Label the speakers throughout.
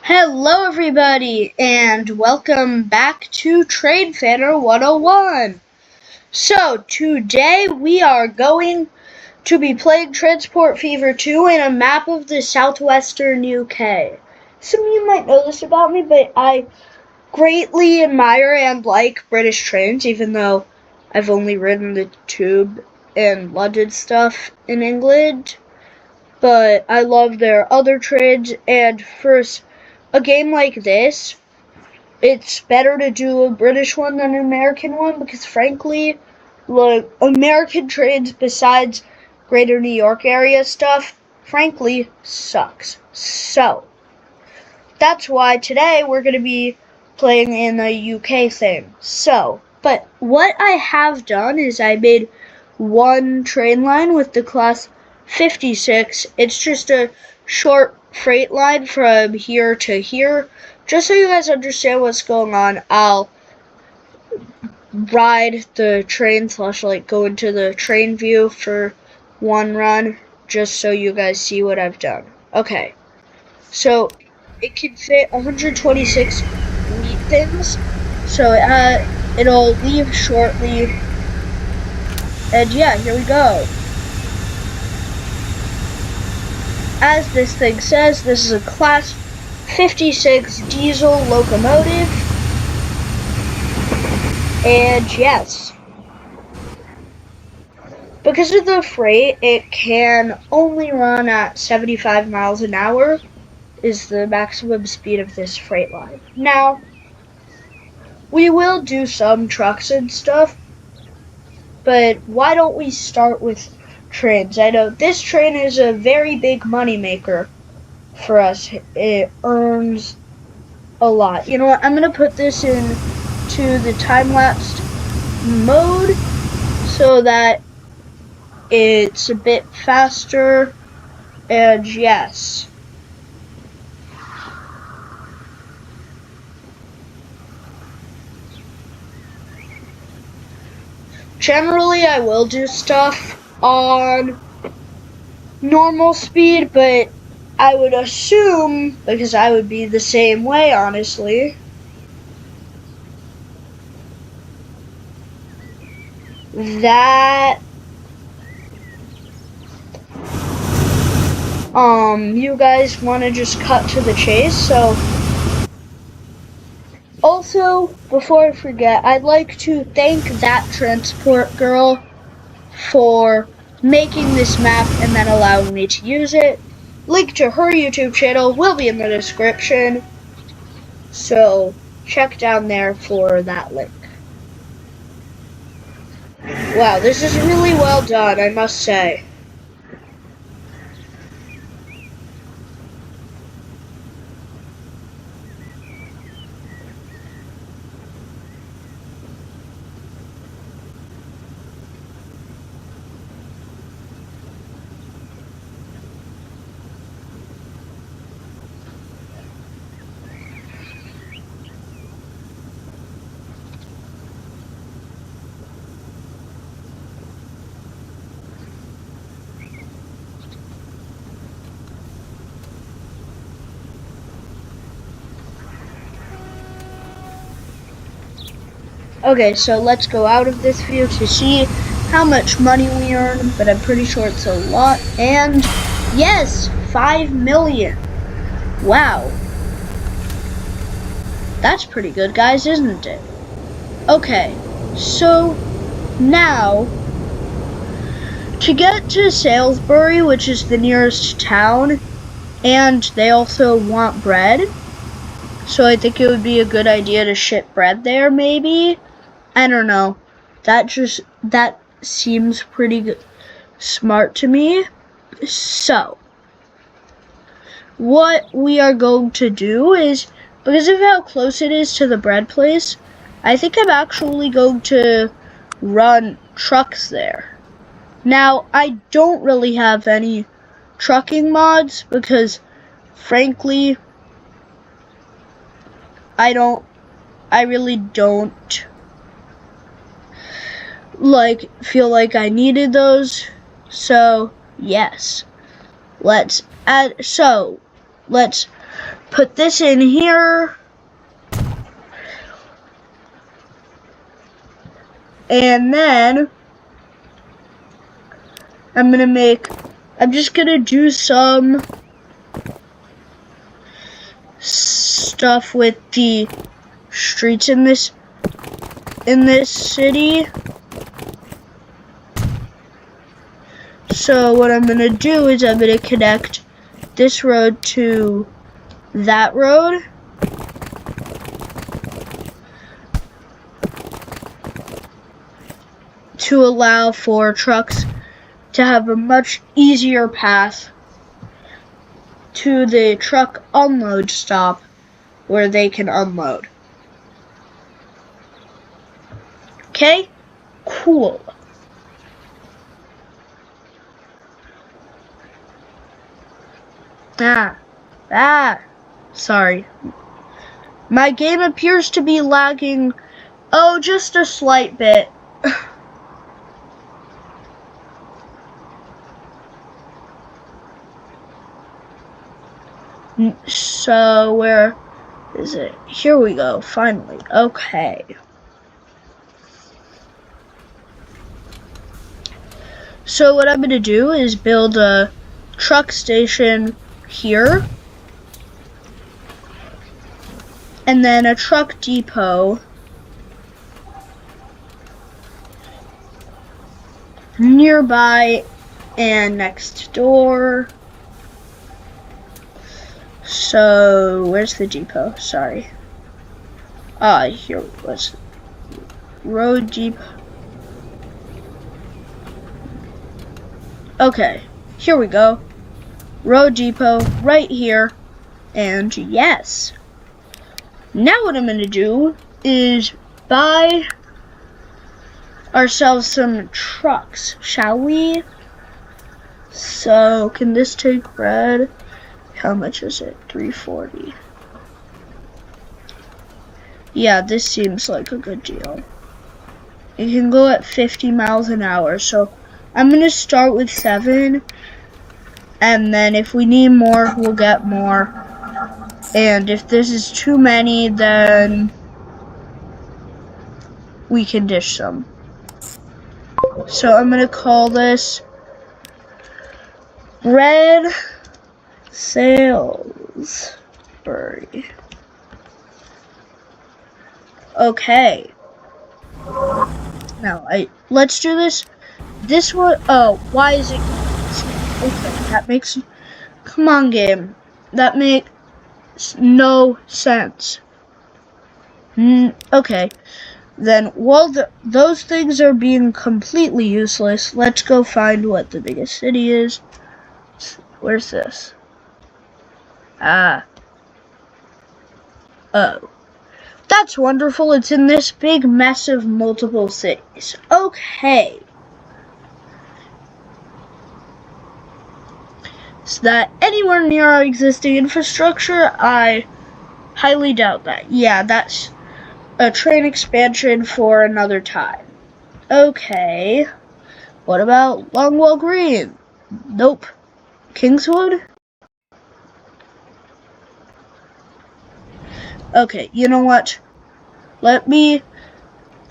Speaker 1: Hello everybody and welcome back to Trade Fanner 101. So today we are going to be playing Transport Fever 2 in a map of the southwestern UK. Some of you might know this about me, but I greatly admire and like British trains, even though I've only ridden the Tube and London stuff in England. But I love their other trains, and for a game like this, it's better to do a British one than an American one because, frankly, like American trains besides Greater New York area stuff, frankly, sucks. So that's why today we're going to be playing in a UK thing. But what I have done is I made one train line with the class 56. It's just a short freight line from here to here. Just so you guys understand what's going on, I'll ride the train / go into the train view for one run, just so you guys see what I've done. Okay, so it can fit 126 wheat thins, so it'll leave shortly. And yeah, here we go. As this thing says, this is a class 56 diesel locomotive. And yes, because of the freight, it can only run at 75 miles an hour is the maximum speed of this freight line. Now, we will do some trucks and stuff, but why don't we start with trains? I know this train is a very big money maker for us. It earns a lot. You know what? I'm going to put this into the time-lapsed mode so that it's a bit faster. And yes. Generally, I will do stuff on normal speed, but I would assume, because I would be the same way, honestly, that you guys want to just cut to the chase. So also, before I forget, I'd like to thank that transport girl for making this map and then allowing me to use it. Link to her YouTube channel will be in the description, so check down there for that link. Wow, this is really well done, I must say. Okay, so let's go out of this view to see how much money we earn, but I'm pretty sure it's a lot. And yes, 5 million. Wow. That's pretty good, guys, isn't it? Okay, so now to get to Salisbury, which is the nearest town, and they also want bread, so I think it would be a good idea to ship bread there, maybe. I don't know. That seems pretty good, smart to me. So, what we are going to do is, because of how close it is to the bread place, I think I'm actually going to run trucks there. Now, I don't really have any trucking mods because, frankly, I really don't feel like I needed those. So yes, let's put this in here. And then I'm just gonna do some stuff with the streets in this city. So what I'm gonna do is I'm gonna connect this road to that road. To allow for trucks to have a much easier path to the truck unload stop where they can unload. Okay? Cool. Sorry. My game appears to be lagging, just a slight bit. So, where is it? Here we go, finally. Okay. So what I'm going to do is build a truck station here. And then a truck depot nearby and next door. So, where's the depot? Sorry. Here it was. Road depot. Okay, here we go. Road depot right here. And yes. Now what I'm going to do is buy ourselves some trucks, shall we? So, can this take bread? How much is it? $3.40. Yeah, this seems like a good deal. It can go at 50 miles an hour, so I'm going to start with 7. And then if we need more, we'll get more. And if this is too many, then we can dish some. So I'm going to call this Red Salisbury. Okay. Now, let's do this. This one, why is it? Okay, that makes, come on game. That makes no sense. Okay. Then, while those things are being completely useless, let's go find what the biggest city is. Where's this? Oh. That's wonderful. It's in this big mess of multiple cities. Okay. Is that anywhere near our existing infrastructure? I highly doubt that. Yeah, that's a train expansion for another time. Okay. What about Longwell Green? Nope. Kingswood? Okay, you know what? Let me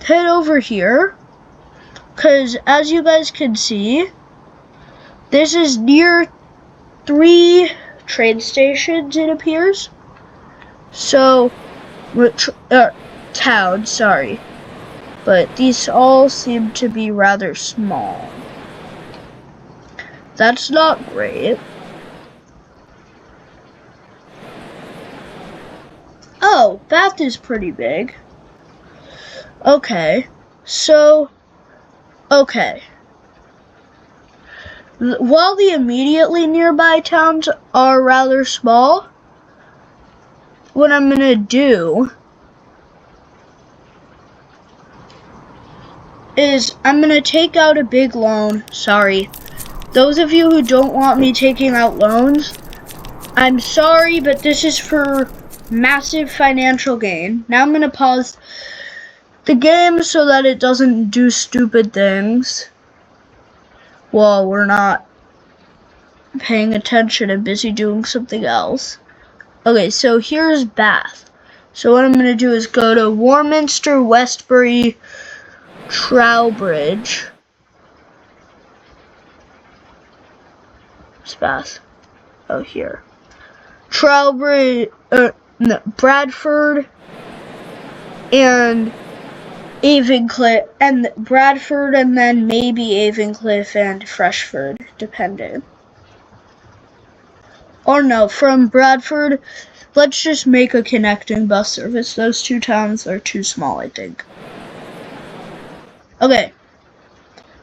Speaker 1: head over here. Because as you guys can see, this is near 3 train stations, it appears. So, town, sorry. But these all seem to be rather small. That's not great. Oh, Bath is pretty big. Okay, so, okay. While the immediately nearby towns are rather small, what I'm gonna do is I'm gonna take out a big loan. Sorry. Those of you who don't want me taking out loans, I'm sorry, but this is for massive financial gain. Now I'm gonna pause the game so that it doesn't do stupid things while we're not paying attention and busy doing something else. Okay, so here's Bath. So what I'm going to do is go to Warminster, Westbury, Trowbridge. It's Bath. Oh, here. Trowbridge, no, Bradford, and Avoncliff, and Bradford, and then maybe Avoncliff and Freshford, depending. Or no, from Bradford, let's just make a connecting bus service. Those two towns are too small, I think. Okay,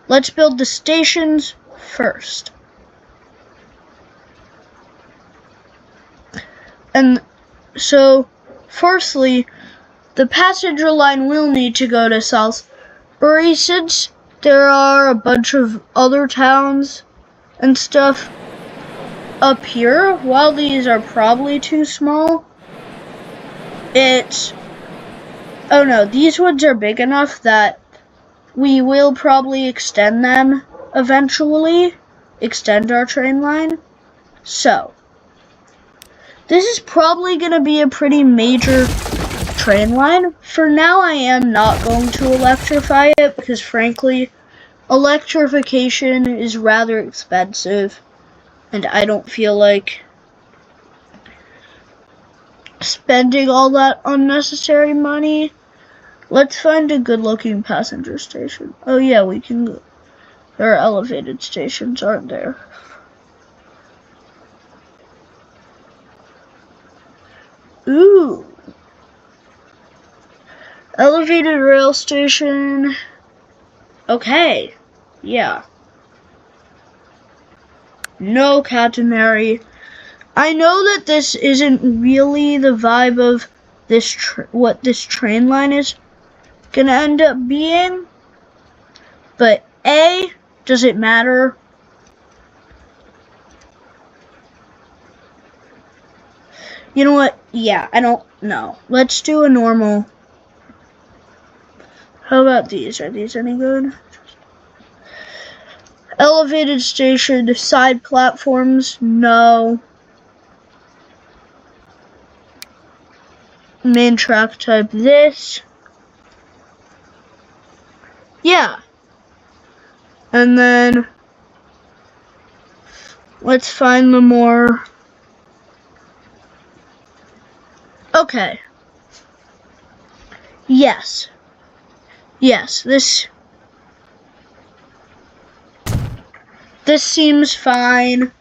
Speaker 1: let's build the stations first. And so, firstly, the passenger line will need to go to Salisbury since there are a bunch of other towns and stuff up here. While these are probably too small, oh no, these ones are big enough that we will probably extend them eventually, extend our train line. So, this is probably going to be a pretty major train line. For now, I am not going to electrify it because, frankly, electrification is rather expensive, and I don't feel like spending all that unnecessary money. Let's find a good-looking passenger station. Oh yeah, we can go. There are elevated stations, aren't there? Ooh. Elevated rail station. Okay. Yeah. No catenary. I know that this isn't really the vibe of this what this train line is gonna end up being. But A, does it matter? You know what? Yeah, I don't know. Let's do a normal. How about these? Are these any good? Elevated station, side platforms, no. Main track type, this. Yeah. And then let's find the more. Okay. Yes. Yes, this seems fine.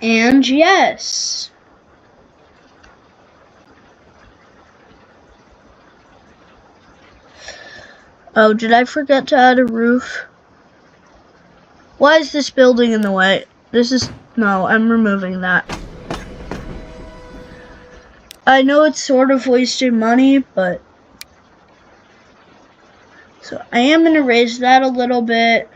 Speaker 1: And yes. Oh, did I forget to add a roof? Why is this building in the way? No, I'm removing that. I know it's sort of wasting money, but so I am going to raise that a little bit.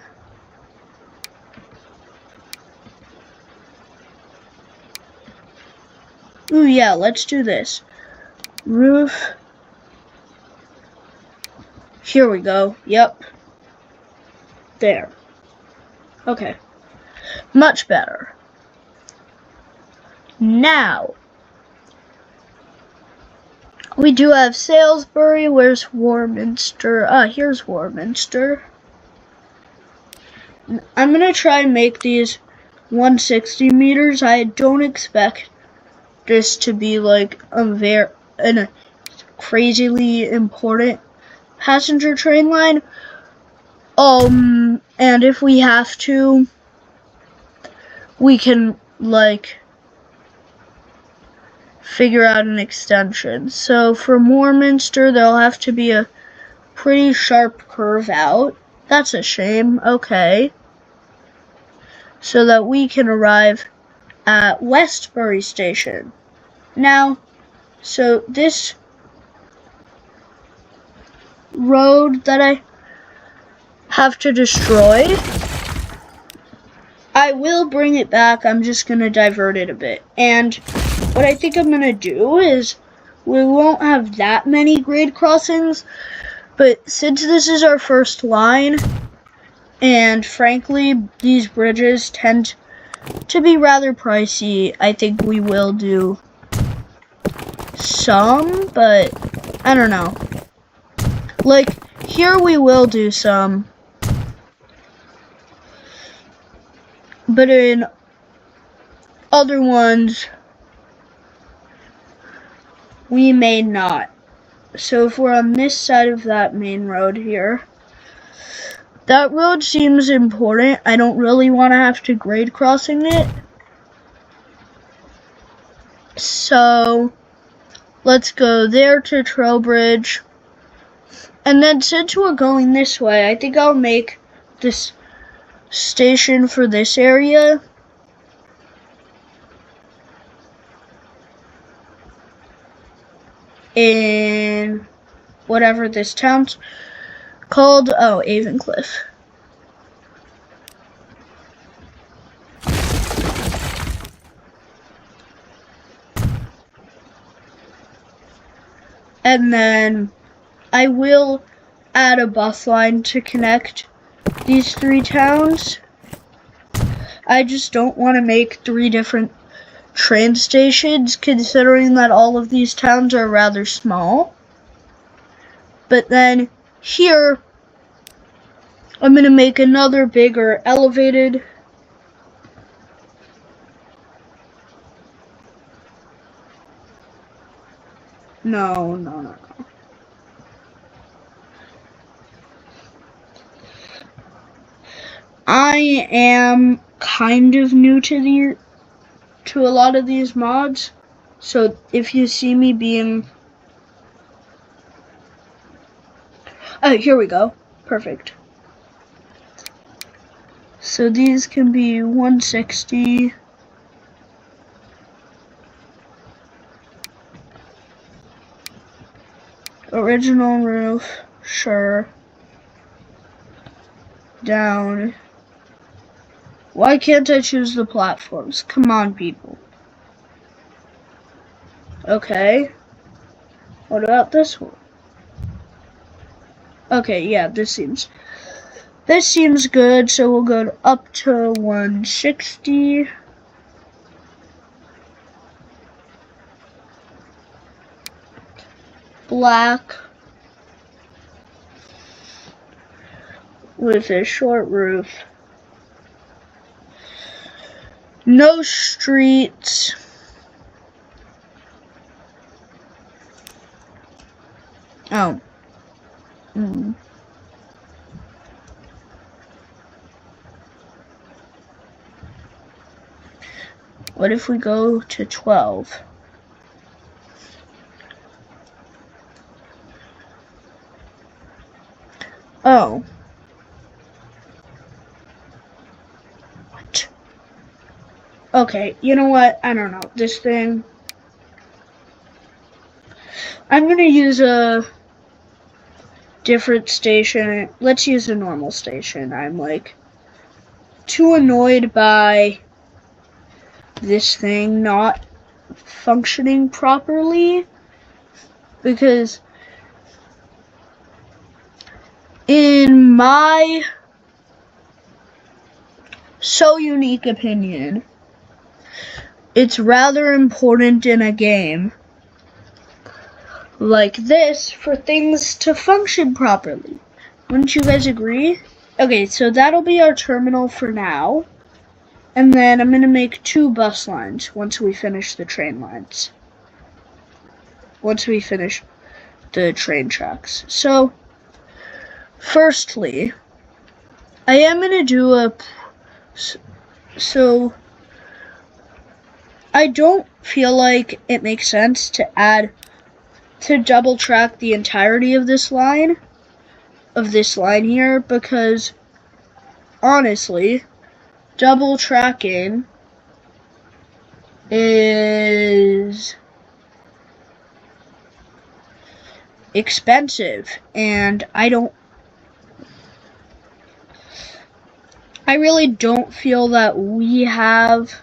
Speaker 1: Ooh, yeah, let's do this. Roof. Here we go. Yep. There. Okay. Much better. Now, we do have Salisbury. Where's Warminster? Here's Warminster. I'm going to try and make these 160 meters. I don't expect this to be like a crazily important passenger train line. And if we have to, we can like figure out an extension. So from Warminster, there'll have to be a pretty sharp curve out. That's a shame. Okay. So that we can arrive at Westbury Station. Now, so this road that I have to destroy, I will bring it back. I'm just going to divert it a bit. And what I think I'm going to do is we won't have that many grade crossings, but since this is our first line, and frankly, these bridges tend to be rather pricey, I think we will do some, but I don't know. Like, here we will do some. But in other ones, we may not. So if we're on this side of that main road here, that road seems important. I don't really want to have to grade crossing it. So let's go there to Trowbridge. And then since we're going this way, I think I'll make this station for this area. In whatever this town's called. Oh, Avencliff. And then I will add a bus line to connect these 3 towns. I just don't want to make 3 different train stations, considering that all of these towns are rather small. But then here, I'm going to make another bigger elevated. No. I am kind of new to a lot of these mods, so if you see me being... Oh, here we go. Perfect. So these can be 160. Original roof, sure. Down. Why can't I choose the platforms? Come on, people. Okay. What about this one? Okay, yeah, this seems good, so we'll go up to 160. Black. With a short roof. No streets. Oh. What if we go to 12? Oh. What? Okay, you know what? I don't know. This thing. I'm gonna use a different station. Let's use a normal station. I'm like too annoyed by this thing not functioning properly, because in my so unique opinion, it's rather important in a game like this for things to function properly. Wouldn't you guys agree? Okay, so that'll be our terminal for now. And then I'm going to make 2 bus lines once we finish the train lines. Once we finish the train tracks. So, firstly, I am going to do so I don't feel like it makes sense to double track the entirety of this line here, because honestly, double tracking is expensive, and I really don't feel that we have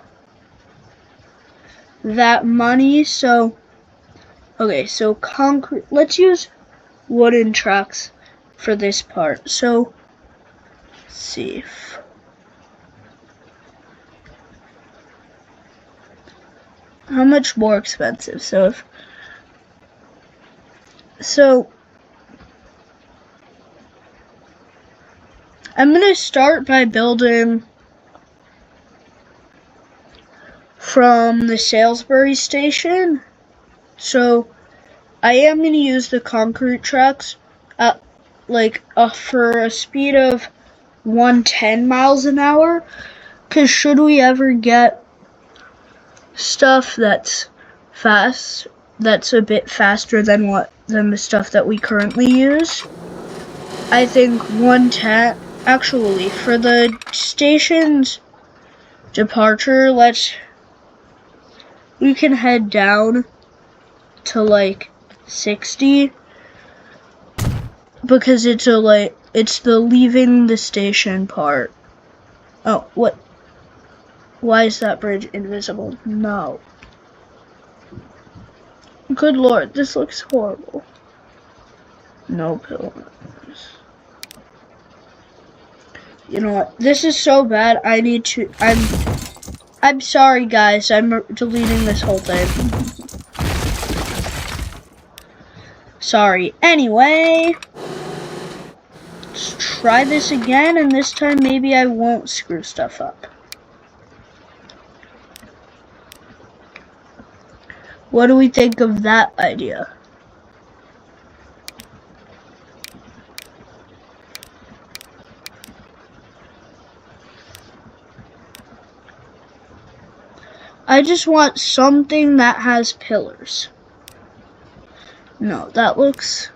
Speaker 1: that money. So okay, so concrete, let's use wooden tracks for this part. So let's see. How much more expensive? So if So I'm going to start by building from the Salisbury station. So I am going to use the concrete tracks at for a speed of 110 miles an hour. Because should we ever get stuff that's fast, that's a bit faster than the stuff that we currently use, I think 110. Actually, for the station's departure, we can head down to like 60 because it's the leaving the station part. Oh, what? Why is that bridge invisible? No. Good lord, this looks horrible. No pillars. You know what? This is so bad. I'm sorry, guys. I'm deleting this whole thing. Sorry. Anyway, let's try this again, and this time maybe I won't screw stuff up. What do we think of that idea? I just want something that has pillars. No, that looks...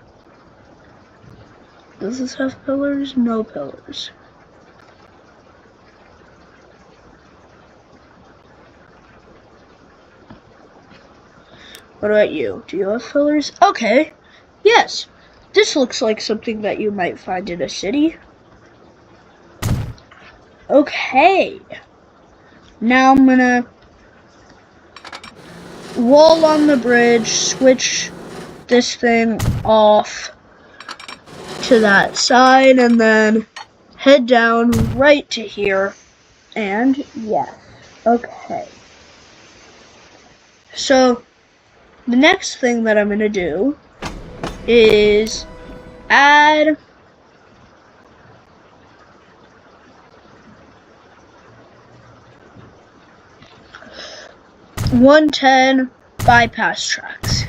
Speaker 1: Does this have pillars? No pillars. What about you? Do you have pillars? Okay. Yes. This looks like something that you might find in a city. Okay. Now I'm gonna wall on the bridge, switch this thing off to that side, and then head down right to here. And yes. Okay. So the next thing that I'm gonna do is add .110 bypass tracks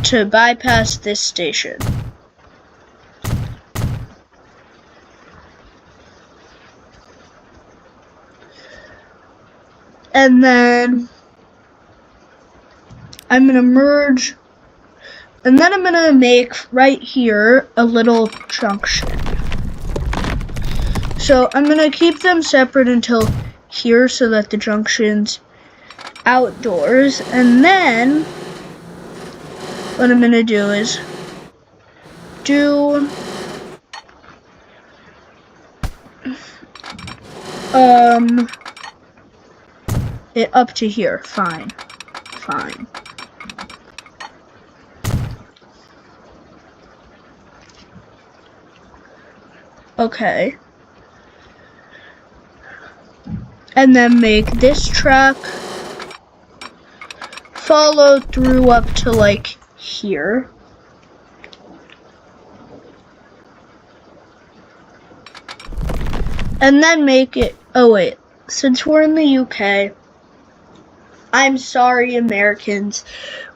Speaker 1: to bypass this station. And then I'm gonna merge, and then I'm gonna make right here a little junction. So I'm gonna keep them separate until here so that the junction's outdoors, and then what I'm gonna do is do it up to here. Fine. Okay. And then make this track follow through up to like here. And then make it, oh wait, since we're in the UK, I'm sorry Americans,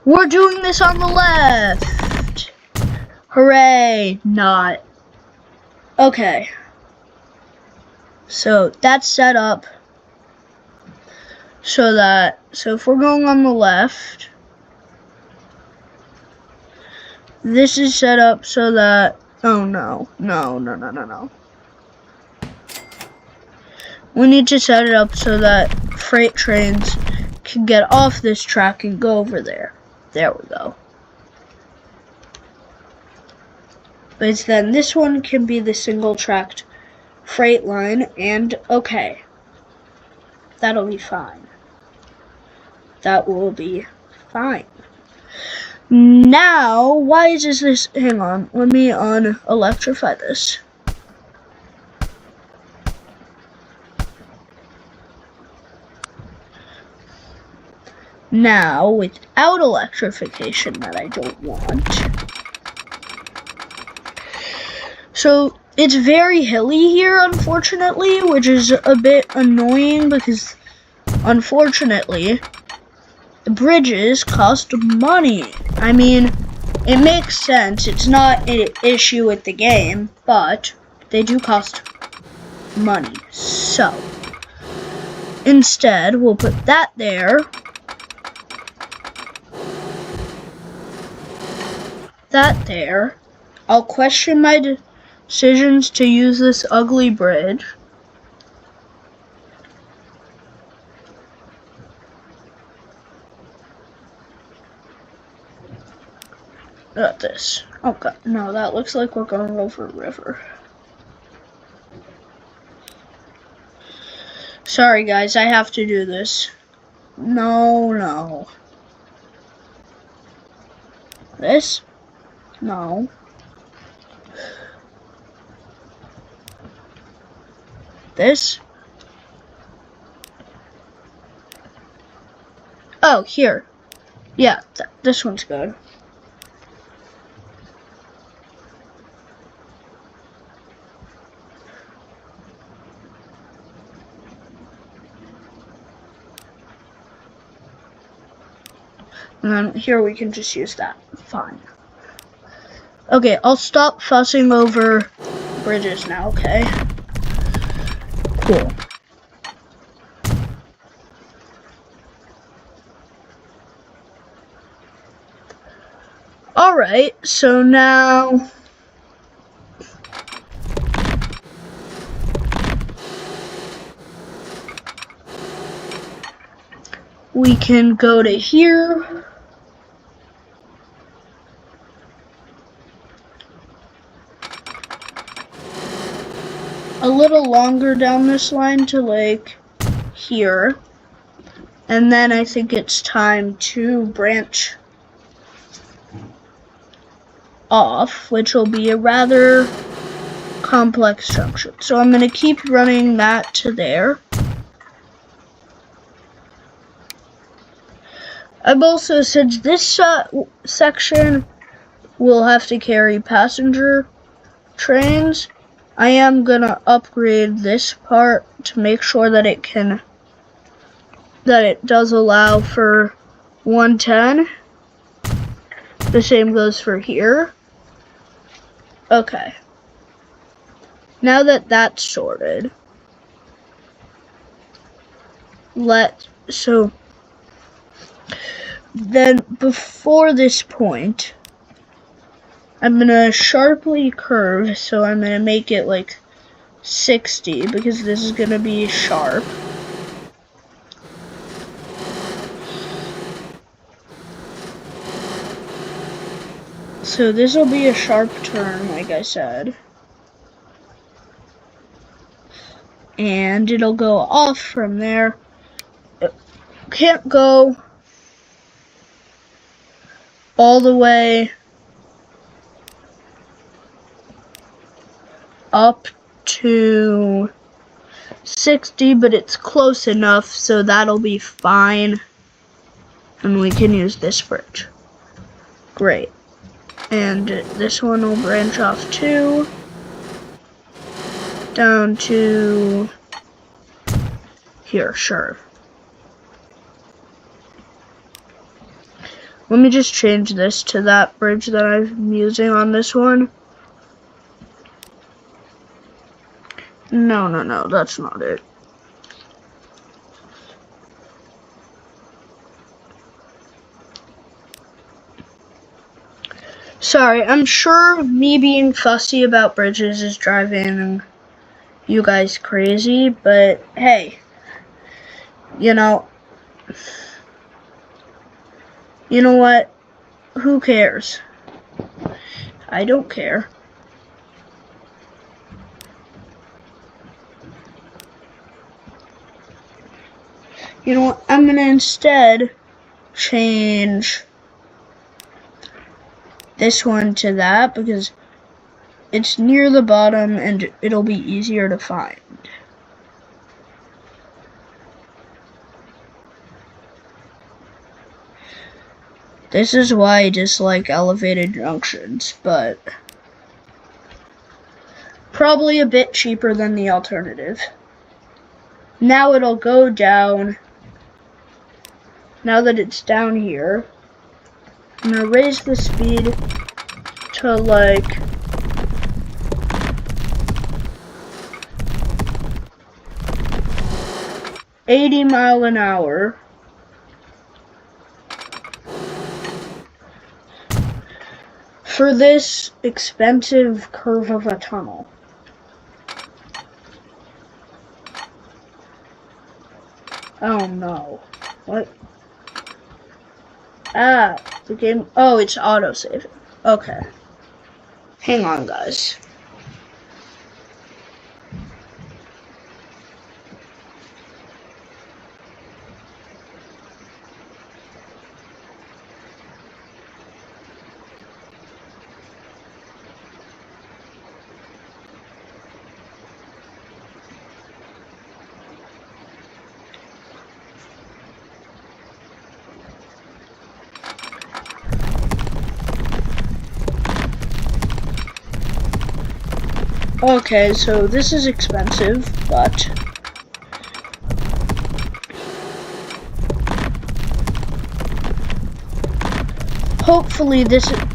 Speaker 1: we're doing this on the left. Hooray, not. Okay. So that's set up so if we're going on the left, this is set up so that, oh no. We need to set it up so that freight trains can get off this track and go over there. There we go. But then this one can be the single tracked freight line, and okay. That'll be fine. That will be fine. Now, why is this, hang on, let me unelectrify this. now without electrification that I don't want. So it's very hilly here, unfortunately, which is a bit annoying because, unfortunately, the bridges cost money. I mean, it makes sense. It's not an issue with the game, but they do cost money. So, instead, we'll put that there. That there. I'll question my decisions to use this ugly bridge. Not this. Oh god, no, that looks like we're going over a river. Sorry guys, I have to do this. No. This? No. This? Oh, here. Yeah, this one's good. And then here we can just use that. Fine. Okay, I'll stop fussing over bridges now, okay? Cool. Alright, so now we can go to here. A little longer down this line to like here. And then I think it's time to branch off, which will be a rather complex junction. So I'm going to keep running that to there. I've also, since this section will have to carry passenger trains, I am going to upgrade this part to make sure that it does allow for 110. The same goes for here. Okay. Now that that's sorted, so then before this point, I'm gonna sharply curve, so I'm gonna make it like 60 because this is gonna be sharp. So this will be a sharp turn, like I said. And it'll go off from there. It can't go all the way up to 60, but it's close enough, so that'll be fine. And we can use this bridge. Great. And this one will branch off too. Down to here, sure. Let me just change this to that bridge that I'm using on this one. No, that's not it. Sorry, I'm sure me being fussy about bridges is driving you guys crazy, but hey, you know what? Who cares? I don't care. You know what? I'm gonna instead change this one to that because it's near the bottom and it'll be easier to find. This is why I dislike elevated junctions, but probably a bit cheaper than the alternative. Now it'll go down. Now that it's down here, I'm gonna raise the speed to like 80 miles an hour. For this expensive curve of a tunnel. Oh no. What? Ah, the game. Oh, it's autosaving. Okay. Hang on, guys. Okay, so this is expensive, but hopefully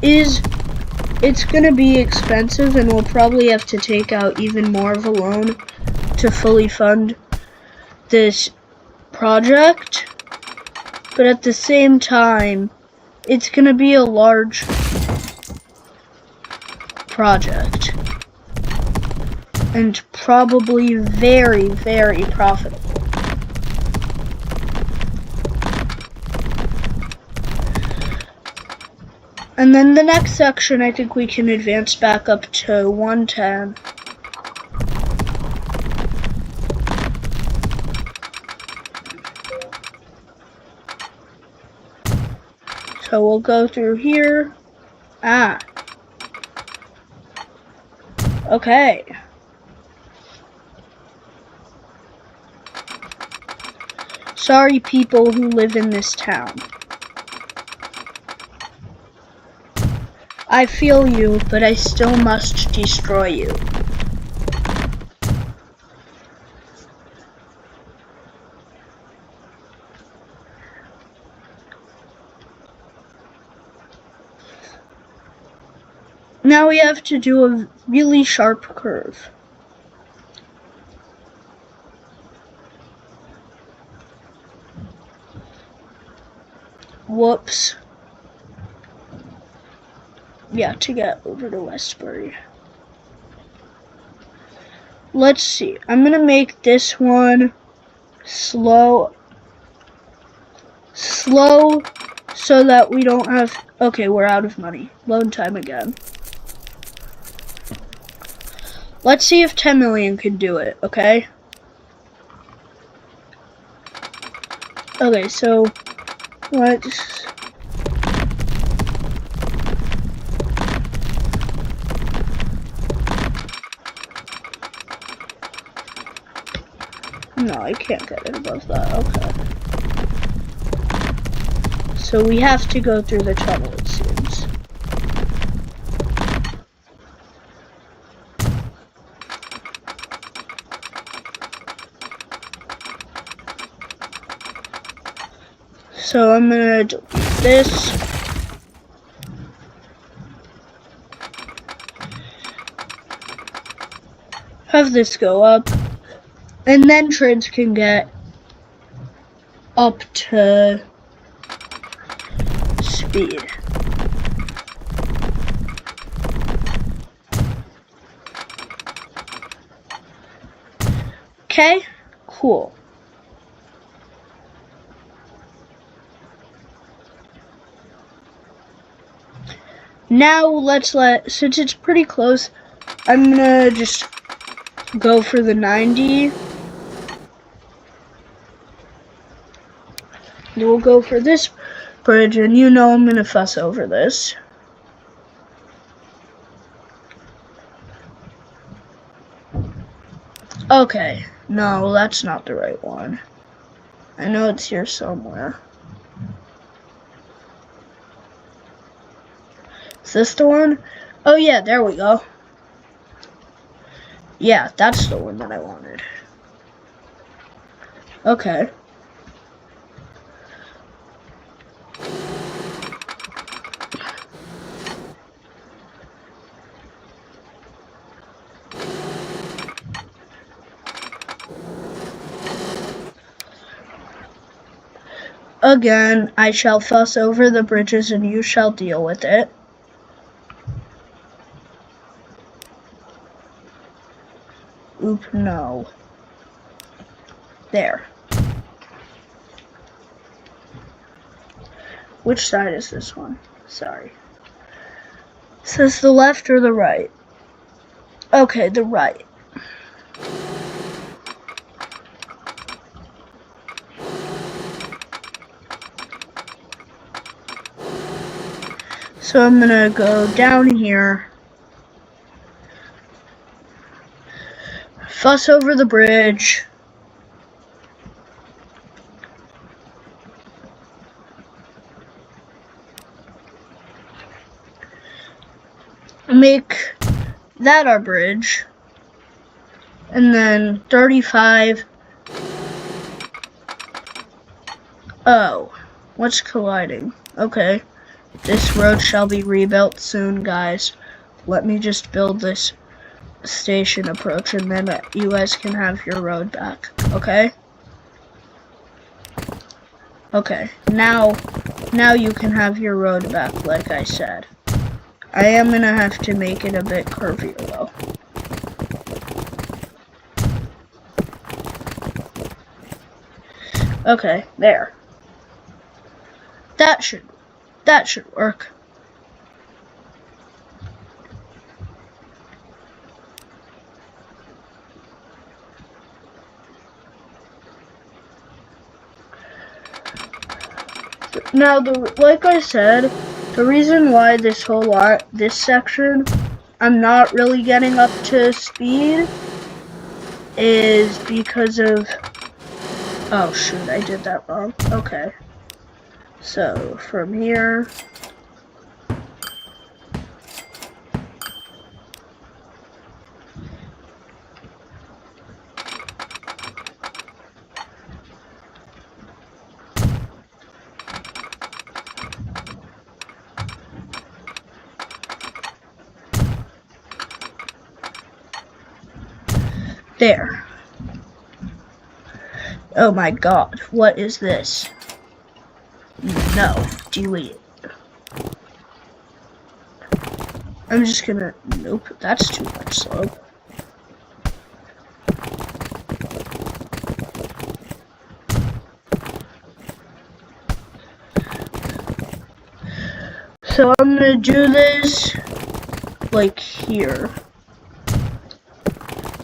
Speaker 1: it's gonna be expensive, and we'll probably have to take out even more of a loan to fully fund this project. But at the same time, it's gonna be a large project. And probably very, very profitable. And then the next section, I think we can advance back up to 110. So we'll go through here. Ah. Okay. Sorry, people who live in this town. I feel you, but I still must destroy you. Now we have to do a really sharp curve. Whoops. Yeah, to get over to Westbury. Let's see. I'm gonna make this one slow so that we don't have... Okay, we're out of money. Load time again. Let's see if 10 million can do it, okay? Okay, so let's... No, I can't get it above that. Okay. So we have to go through the tunnel, it seems. So I'm gonna delete this. Have this go up. And then trains can get up to speed. Okay, cool. Now since it's pretty close, I'm gonna just go for the 90. We'll go for this bridge, and you know I'm gonna fuss over this. Okay, no, that's not the right one. I know it's here somewhere. Is this the one? Oh yeah, there we go. Yeah, that's the one that I wanted. Okay. Again, I shall fuss over the bridges and you shall deal with it. Oop, no. There. Which side is this one? Sorry. It says the left or the right? Okay, the right. So I'm gonna go down here, fuss over the bridge, make that our bridge, and then 35. Oh, what's colliding? Okay. This road shall be rebuilt soon, guys. Let me just build this station approach, and then you guys can have your road back, okay? Okay, now you can have your road back, like I said. I am gonna have to make it a bit curvier, though. Okay, there. That should work. Now, like I said, the reason why this section, I'm not really getting up to speed is because of, oh shoot, I did that wrong. Okay. So, from here, there. Oh my god, what is this? No, delete. I'm just gonna, nope, that's too much slope. So I'm gonna do this like here.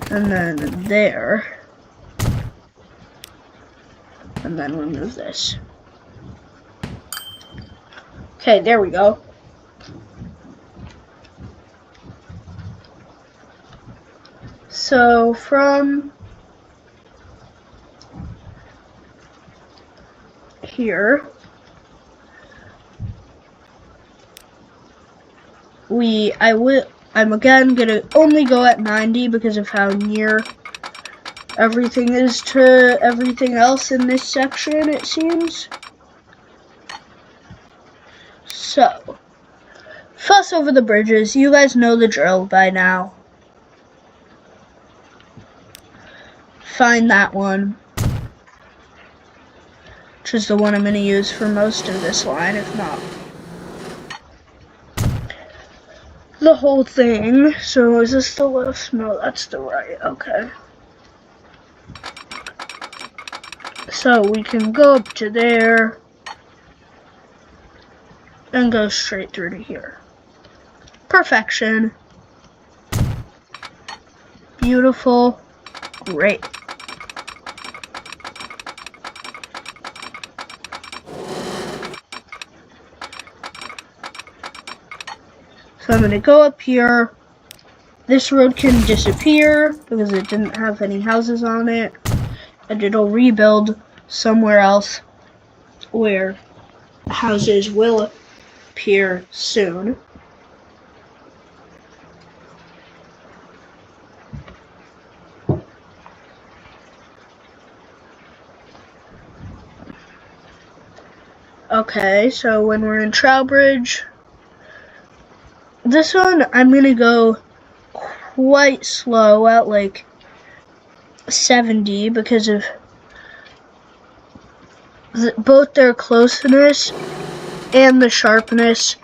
Speaker 1: And then there. And then remove this. Okay, there we go. So from here, I'm again gonna only go at 90 because of how near everything is to everything else in this section, it seems. So, fuss over the bridges. You guys know the drill by now. Find that one, which is the one I'm going to use for most of this line, if not the whole thing. So is this the left? No, that's the right. Okay. So we can go up to there and go straight through to here. Perfection. Beautiful. Great. So I'm going to go up here. This road can disappear because it didn't have any houses on it. And it'll rebuild somewhere else where houses will appear soon. Okay, so when we're in Trowbridge, this one I'm gonna go quite slow at like 70 because of both their closeness and the sharpness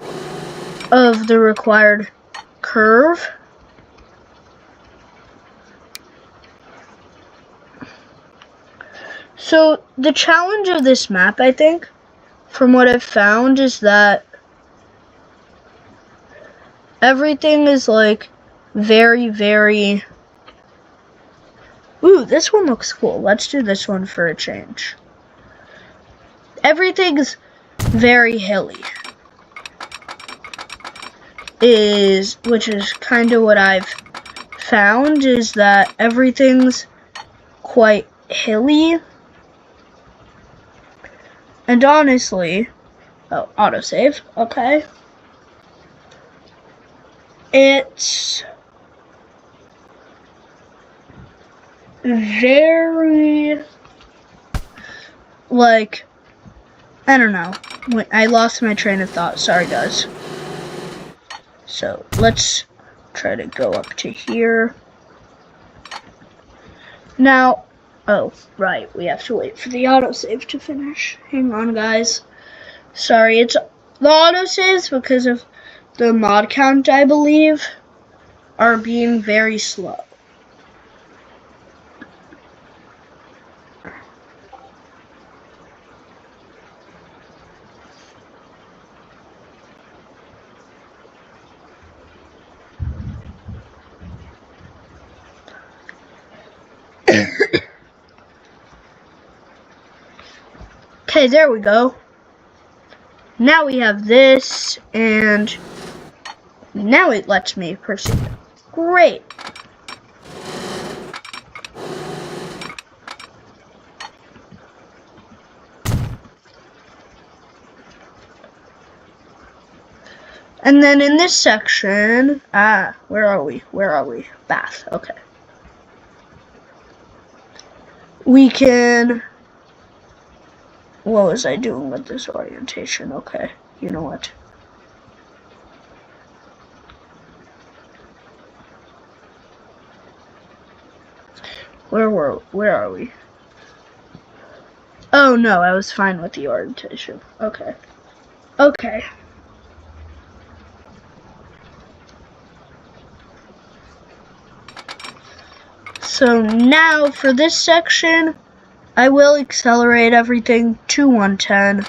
Speaker 1: of the required curve. So the challenge of this map, I think, from what I've found, is that everything is like very, very... Ooh, this one looks cool. Let's do this one for a change. Everything's very hilly. Which is kind of what I've found, is that everything's quite hilly. And honestly, oh, autosave, okay. It's very, like, I don't know. I lost my train of thought, sorry guys. So let's try to go up to here. Now, oh, right, we have to wait for the autosave to finish. Hang on, guys. Sorry, it's the autosaves because of the mod count, I believe, are being very slow. Okay, there we go. Now we have this, and now it lets me proceed. Great. And then in this section, where are we? Bath, okay. We can, what was I doing with this orientation? Okay, you know what? Where are we? Oh no, I was fine with the orientation. Okay. Okay. So now for this section, I will accelerate everything to 110.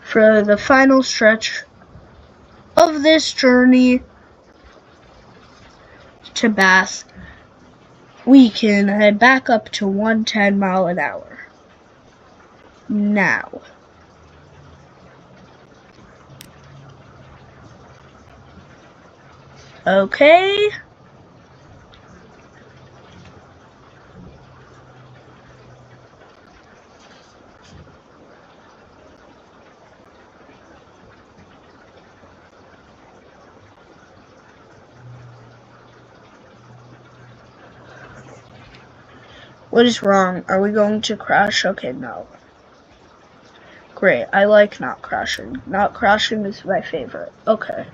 Speaker 1: For the final stretch of this journey to Bath, we can head back up to 110 mile an hour. Now. Okay. What is wrong? Are we going to crash? Okay, no. Great, I like not crashing. Not crashing is my favorite. Okay.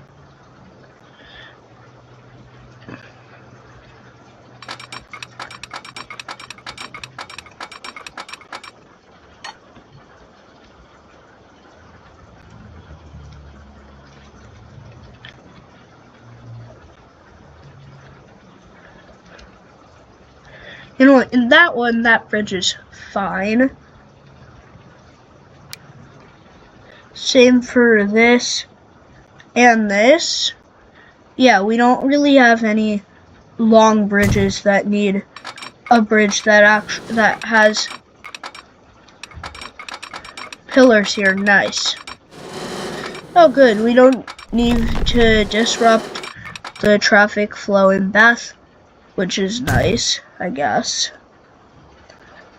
Speaker 1: You know what, in that one, that bridge is fine. Same for this and this. Yeah, we don't really have any long bridges that need a bridge that has pillars here. Nice. Oh good, we don't need to disrupt the traffic flow in Bath, which is nice, I guess.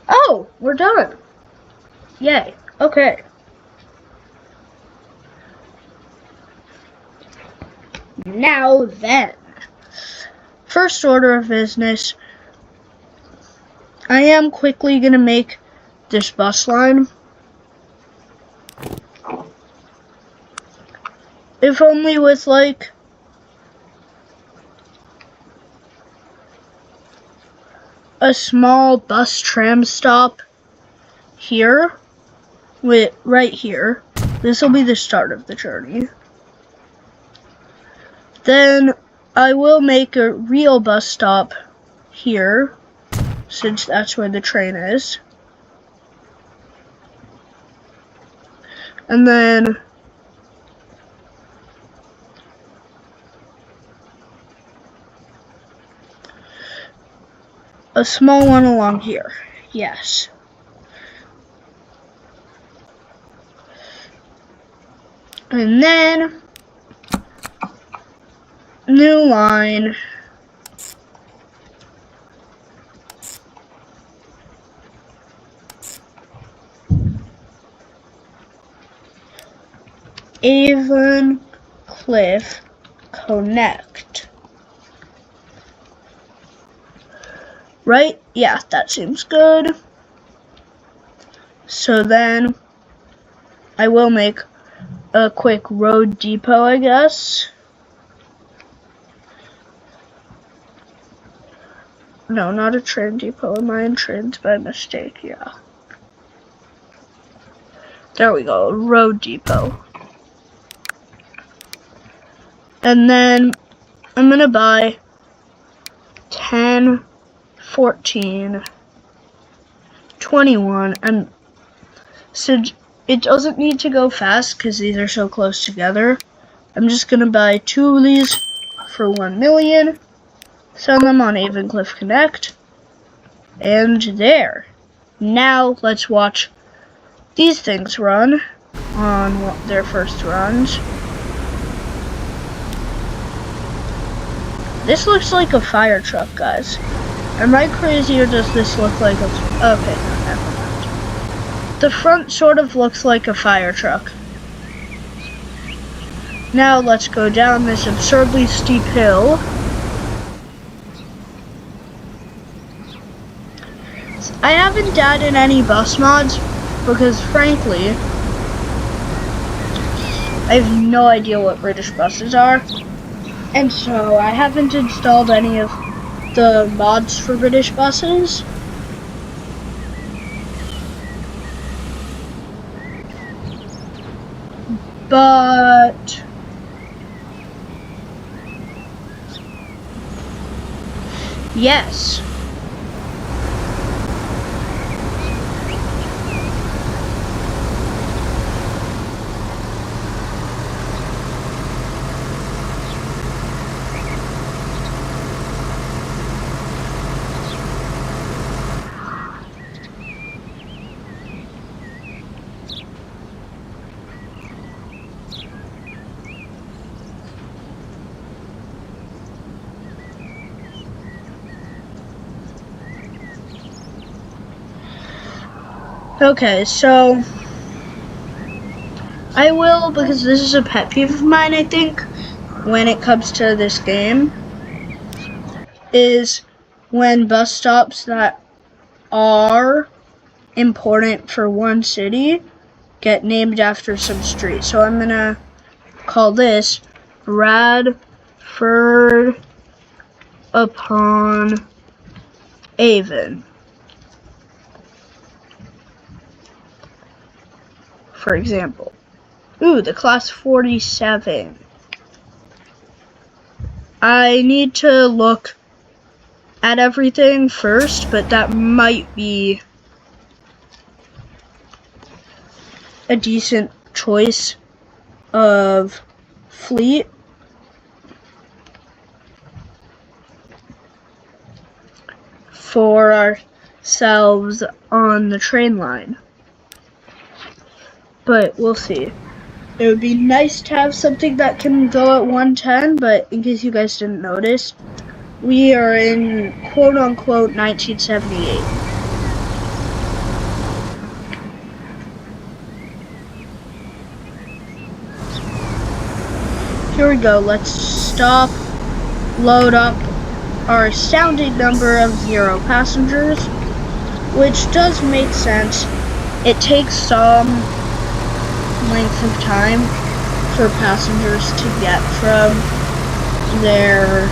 Speaker 1: Oh, we're done. Yay. Okay. Now then, first order of business, I am quickly gonna make this bus line. If only with like a small bus tram stop here, right here. This will be the start of the journey. Then I will make a real bus stop here, since that's where the train is. And then a small one along here. Yes. And then new line. Avon Cliff Connect. Right? Yeah, that seems good. So then I will make a quick road depot, I guess. No, not a train depot. Am I in trains by mistake? Yeah. There we go, road depot. And then I'm gonna buy 10, 14, 21, and so it doesn't need to go fast because these are so close together. I'm just gonna buy 2 of these for 1 million, sell them on Avon Cliff Connect, and there. Now let's watch these things run on their first runs. This looks like a fire truck, guys. Am I crazy, or does this look like a... Okay, no, never mind. The front sort of looks like a fire truck. Now let's go down this absurdly steep hill. I haven't added any bus mods because, frankly, I have no idea what British buses are. And so I haven't installed any of the mods for British buses. But yes. Okay, so I will, because this is a pet peeve of mine, I think, when it comes to this game, is when bus stops that are important for one city get named after some street. So I'm gonna call this Bradford upon Avon, for example. Ooh, the class 47. I need to look at everything first, but that might be a decent choice of fleet. For ourselves on the train line. But we'll see. It would be nice to have something that can go at 110, but in case you guys didn't notice, we are in quote-unquote 1978. Here we go. Let's stop, load up our astounding number of 0 passengers. which does make sense. It takes some length of time for passengers to get from their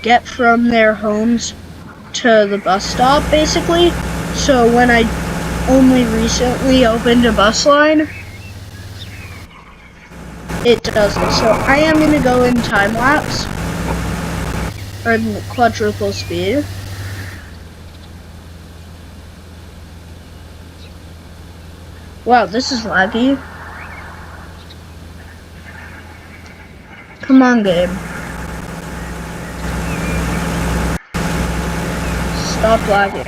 Speaker 1: get from their homes to the bus stop, basically. So when I only recently opened a bus line, it doesn't. So I am going to go in time lapse, or quadruple speed. Wow, this is laggy. Come on, game. Stop lagging.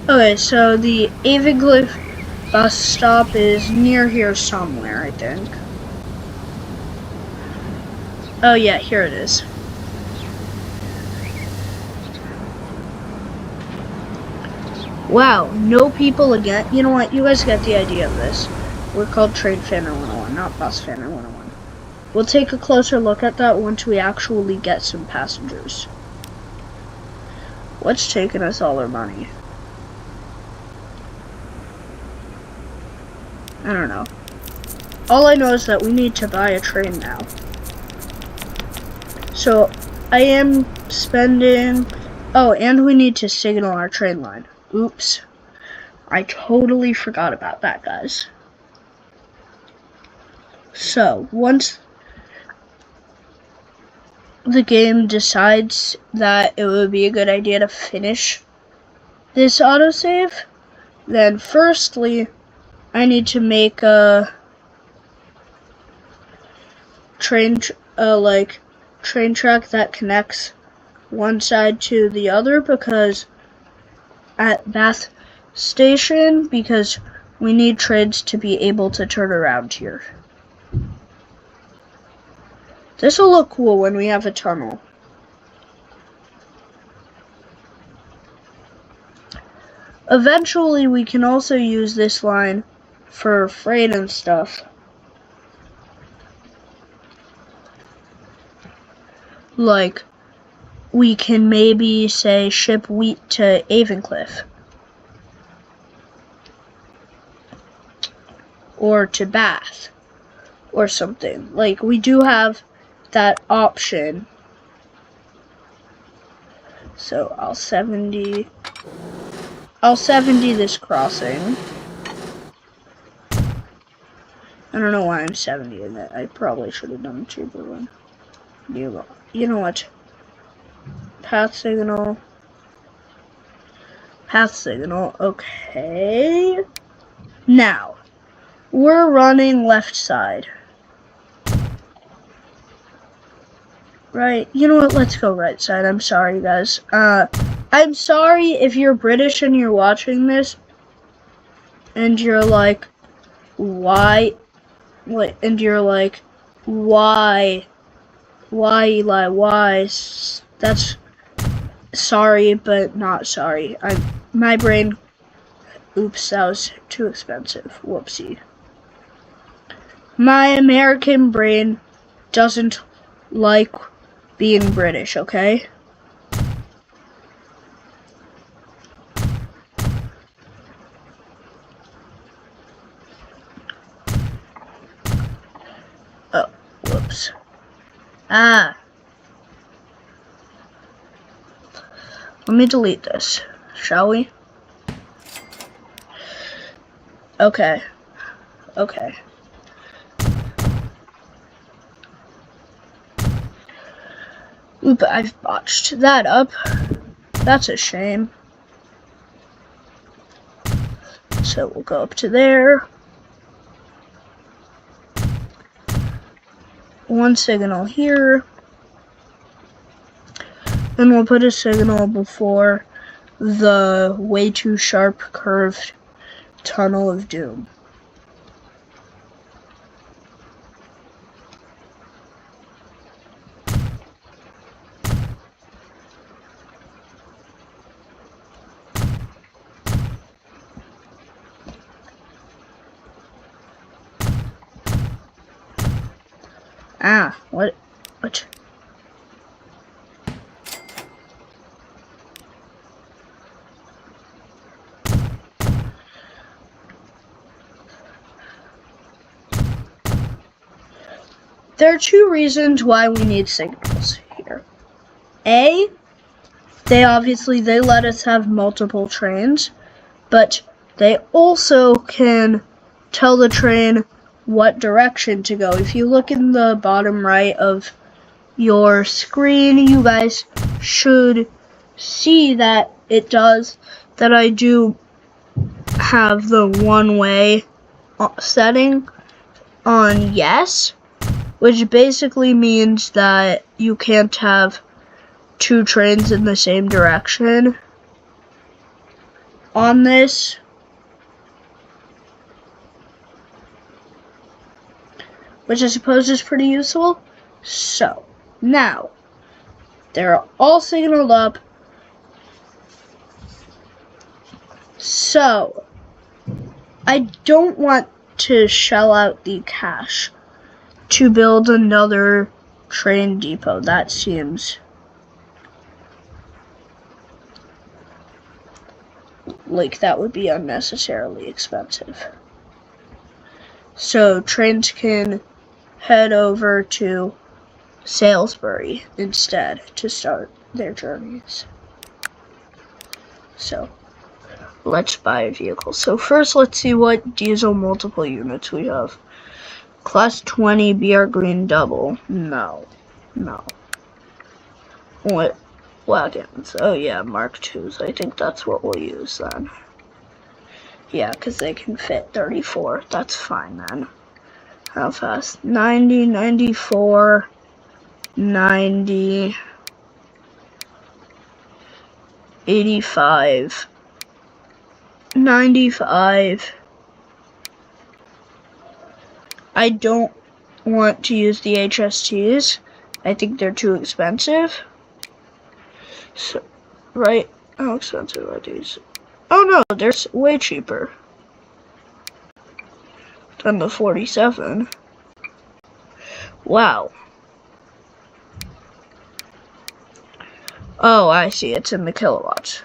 Speaker 1: Okay, so the Avenglyph bus stop is near here somewhere, I think. Oh yeah, here it is. Wow, no people again. You know what? You guys get the idea of this. We're called Trade Fanner 101, not Bus Fanner 101. We'll take a closer look at that once we actually get some passengers. What's taking us all our money? I don't know. All I know is that we need to buy a train now. So, I am spending... Oh, and we need to signal our train line. Oops. I totally forgot about that, guys. So, once the game decides that it would be a good idea to finish this autosave, then firstly, I need to make a train track that connects one side to the other, because at Bath Station, because we need trains to be able to turn around here. This will look cool when we have a tunnel. Eventually, we can also use this line for freight and stuff. Like, we can maybe, say, ship wheat to Avenglyph. Or to Bath. Or something. Like, we do have that option. So, I'll 70 this crossing. I don't know why I'm 70ing it. I probably should have done a cheaper one. You know what? Path signal. Path signal. Okay. Now, we're running left side. Right. You know what? Let's go right side. I'm sorry, guys. I'm sorry if you're British and you're watching this and you're like, why? And you're like, why, Eli, why? That's sorry, but not sorry. My brain, oops, that was too expensive. Whoopsie. My American brain doesn't like being British, okay? Oh, whoops. Let me delete this, shall we? Okay. Okay. Oop, I've botched that up. That's a shame. So we'll go up to there. One signal here. Then we'll put a signal before the way too sharp curved tunnel of doom. Ah, what? There are two reasons why we need signals here. A, they let us have multiple trains, but they also can tell the train what direction to go. If you look in the bottom right of your screen, you guys should see that I do have the one-way setting on yes, which basically means that you can't have two trains in the same direction on this. Which I suppose is pretty useful. So, now, they're all signaled up. So, I don't want to shell out the cash to build another train depot. That seems like that would be unnecessarily expensive. So, trains can head over to Salisbury instead to start their journeys. So, let's buy a vehicle. So first, let's see what diesel multiple units we have. Class 20 BR Green Double. No. What? Wagons. Oh yeah, Mark IIs. I think that's what we'll use then. Yeah, because they can fit 34. That's fine then. How fast? 90, 94, 90, 85, 95. I don't want to use the HSTs. I think they're too expensive. So, right? How expensive are these? Oh no, they're way cheaper than the 47. Wow. Oh, I see. It's in the kilowatts.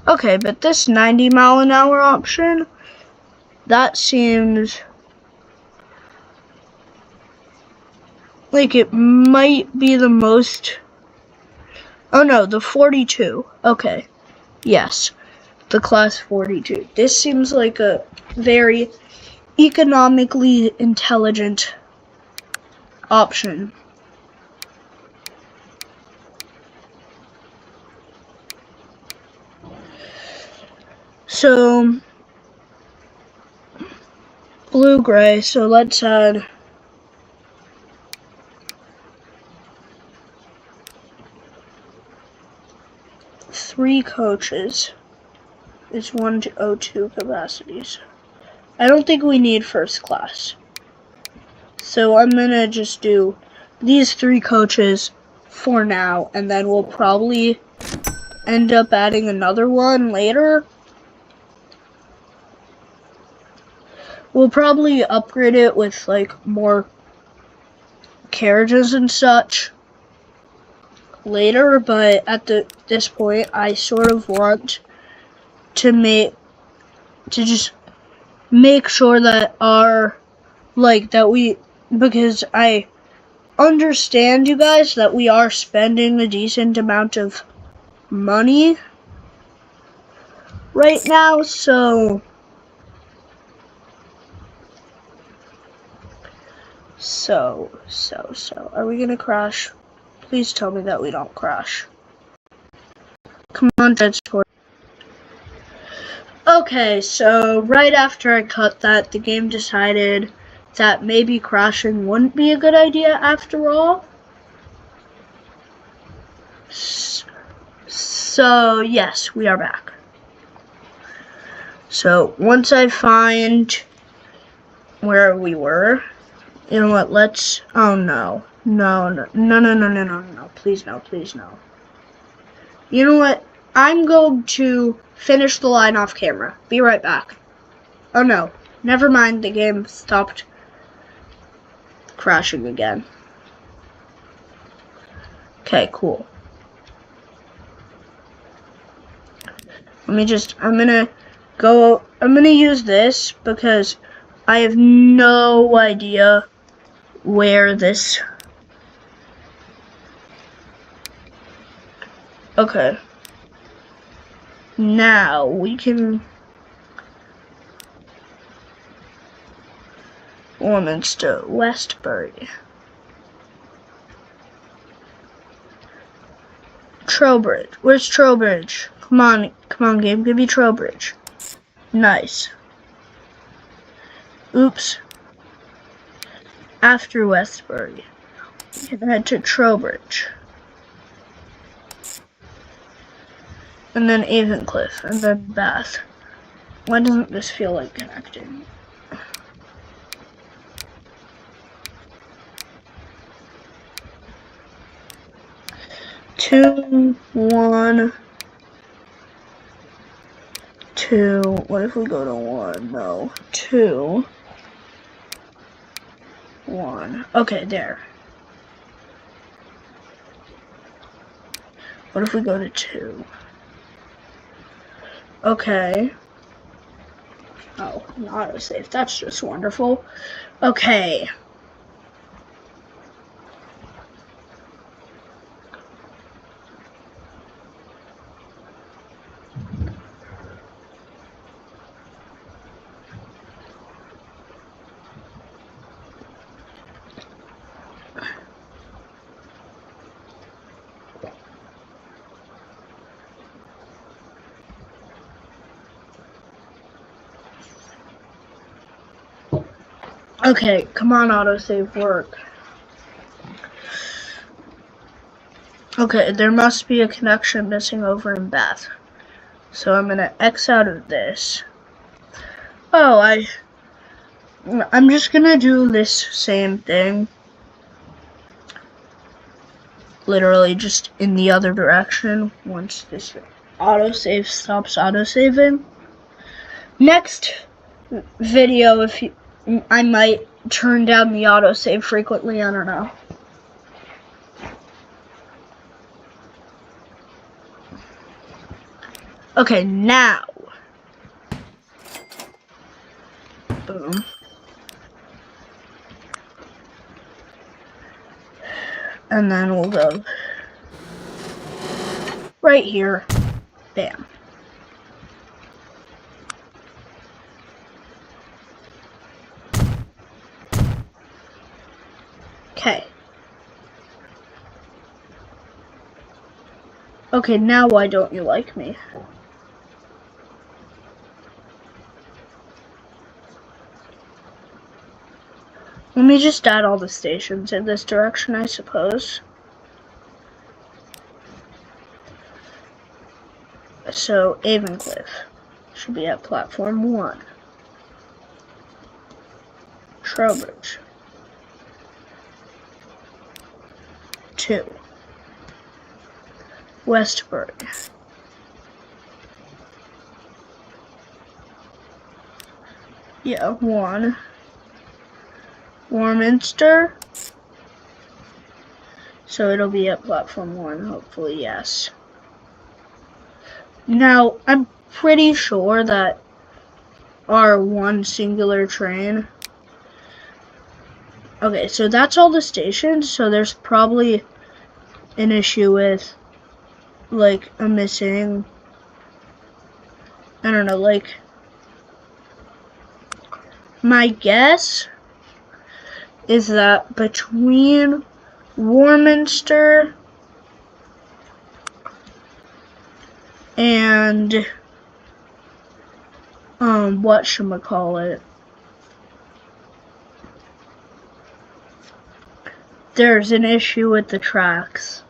Speaker 1: Okay, but this 90 mile an hour option, that seems like it might be the most. Oh no, the 42. Okay. Yes, the class 42. This seems like a very economically intelligent option. So, blue-gray, so let's add three coaches. It's 102 capacities. I don't think we need first class. So I'm gonna just do these three coaches for now, and then we'll probably end up adding another one later. We'll probably upgrade it with like more carriages and such later, but at this point I sort of want to just make sure that because I understand, you guys, that we are spending a decent amount of money right now, so are we gonna crash? Please tell me that we don't crash. Come on, transport. Okay, so right after I cut that, the game decided that maybe crashing wouldn't be a good idea after all. So, yes, we are back. So, once I find where we were, you know what, let's, oh no. No, please no, please no. You know what, I'm going to finish the line off camera. Be right back. Oh no, never mind, the game stopped crashing again. Okay, cool. I'm gonna use this because I have no idea where this. Okay. Now we can. Warminster, Westbury. Trowbridge. Where's Trowbridge? Come on, game. Give me Trowbridge. Nice. Oops. After Westbury, we can head to Trowbridge. And then Avencliff, and then Bath. Why doesn't this feel like connecting? Two, one, two. What if we go to one? No. 2, 1. Okay, there. What if we go to 2? Okay. Oh, an autosave. That's just wonderful. Okay. Okay, come on, autosave, work. Okay, there must be a connection missing over in Bath. So I'm gonna X out of this. Oh, I'm just gonna do this same thing. Literally just in the other direction once this autosave stops autosaving. Next video, I might turn down the autosave frequently, I don't know. Okay, now. Boom. And then we'll go right here. Bam. Okay. Okay, now why don't you like me? Let me just add all the stations in this direction, I suppose. So, Avencliff should be at platform 1. Trowbridge. 2. Westbury. Yeah, 1. Warminster. So it'll be at platform 1, hopefully, yes. Now, I'm pretty sure that our one singular train. Okay, so that's all the stations, so there's probably an issue with, like, a missing, I don't know, like, my guess is that between Warminster and whatchamacallit, there's an issue with the tracks.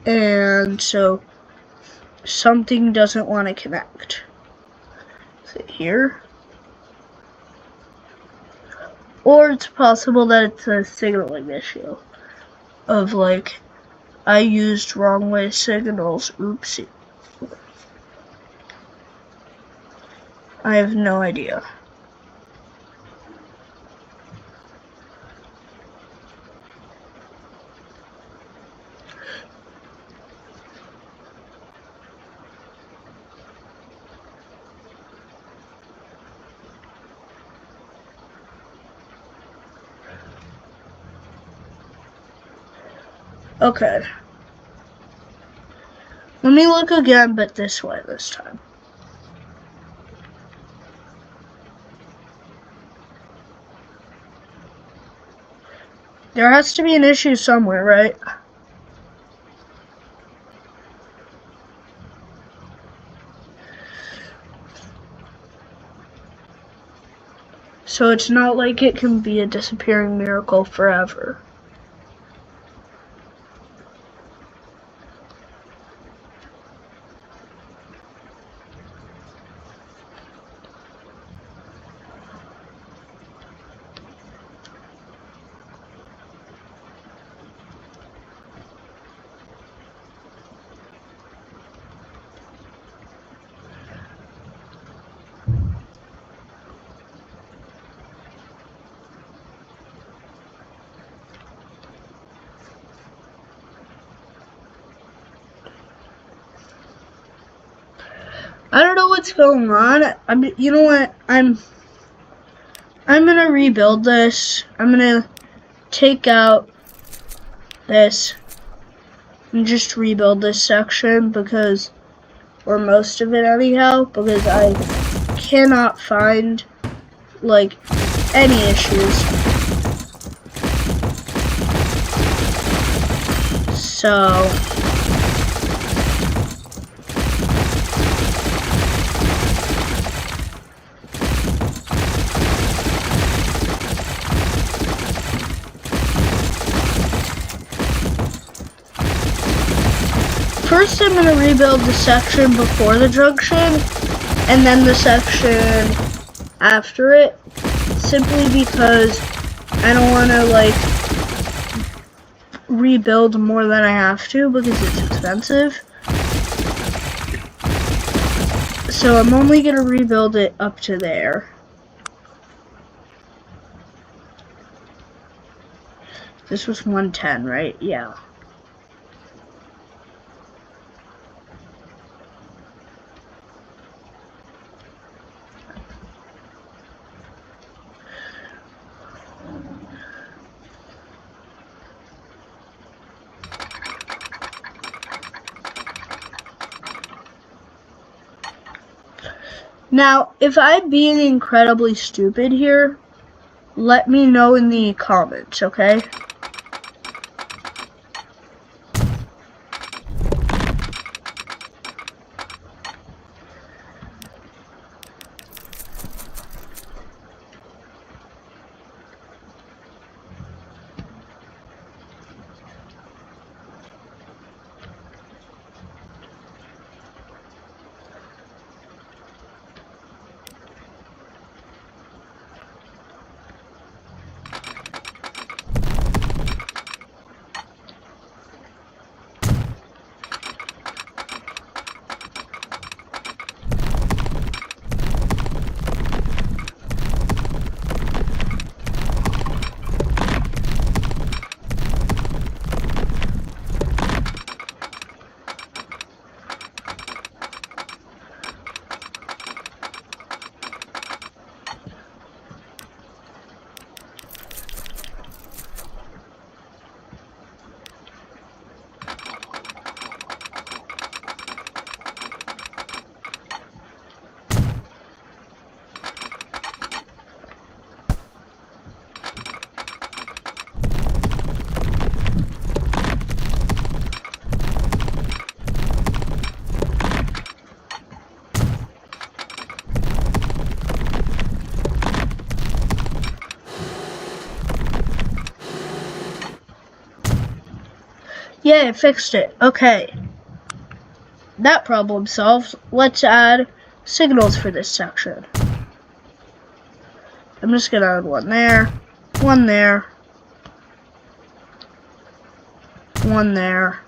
Speaker 1: and so something doesn't want to connect. Is it here? Or it's possible that it's a signaling issue of like, I used wrong way signals, oopsie. I have no idea. Okay. Let me look again, but this way this time. There has to be an issue somewhere, right? So it's not like it can be a disappearing miracle forever. I don't know what's going on. You know what? I'm gonna rebuild this. I'm gonna take out this and just rebuild this section because, or most of it anyhow, because I cannot find like any issues. So first I'm going to rebuild the section before the junction, and then the section after it, simply because I don't want to, like, rebuild more than I have to, because it's expensive. So I'm only going to rebuild it up to there. This was 110, right? Yeah. Now, if I'm being incredibly stupid here, let me know in the comments, okay? Yay, fixed it. Okay. That problem solved. Let's add signals for this section. I'm just gonna add one there, one there, one there.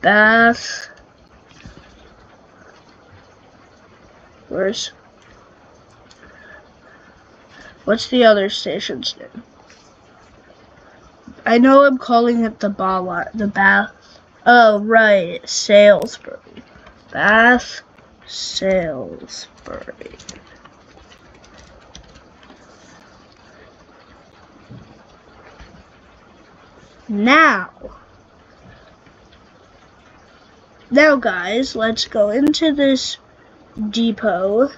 Speaker 1: Bath. What's the other station's name? I know I'm calling it the Bath. Oh, right. Salisbury. Bath, Salisbury. Now, guys, let's go into this depot.